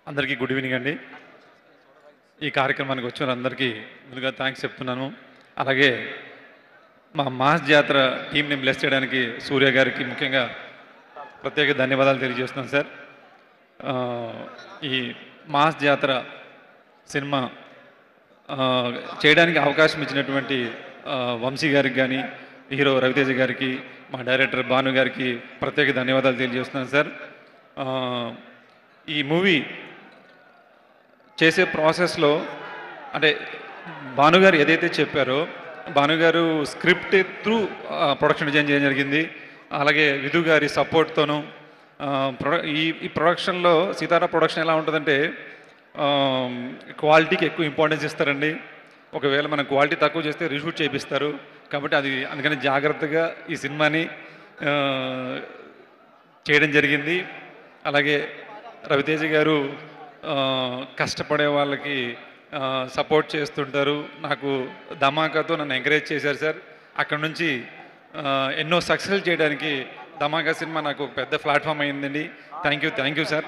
అందరికీ good evening అండి. ఈ కార్యక్రమానికి వచ్చిన అందరికీ ముందుగా థ్యాంక్స్ చెప్తున్నాను. అలాగే మా మాస్ జాతర టీంని బ్లెస్ చేయడానికి సూర్య గారికి ముఖ్యంగా ప్రత్యేక ధన్యవాదాలు తెలియజేస్తున్నాను సార్. ఈ మాస్ జాతర సినిమా చేయడానికి అవకాశం ఇచ్చినటువంటి వంశీ గారికి కానీ, హీరో రవితేజ గారికి, మా డైరెక్టర్ భాను గారికి ప్రత్యేక ధన్యవాదాలు తెలియజేస్తున్నాను సార్. ఈ మూవీ చేసే ప్రాసెస్లో అంటే భానుగారు ఏదైతే చెప్పారో, భానుగారు స్క్రిప్ట్ త్రూ ప్రొడక్షన్ డిజైన్ చేయడం జరిగింది. అలాగే విధు గారి సపోర్ట్తోనూ ఈ ప్రొడక్షన్లో సీతారా ప్రొడక్షన్ ఎలా ఉంటుందంటే క్వాలిటీకి ఎక్కువ ఇంపార్టెన్స్ ఇస్తారండి. ఒకవేళ మనం క్వాలిటీ తక్కువ చేస్తే రీషూట్ చేయిస్తారు. కాబట్టి అందుకని జాగ్రత్తగా ఈ సినిమాని చేయడం జరిగింది. అలాగే రవితేజ గారు కష్టపడే వాళ్ళకి సపోర్ట్ చేస్తుంటారు. నాకు ధమాకాతో నన్ను ఎంకరేజ్ చేశారు సార్. అక్కడ నుంచి ఎన్నో సక్సెస్ చేయడానికి ధమాకా సినిమా నాకు ఒక పెద్ద ప్లాట్ఫామ్ అయిందండి. Thank you sir.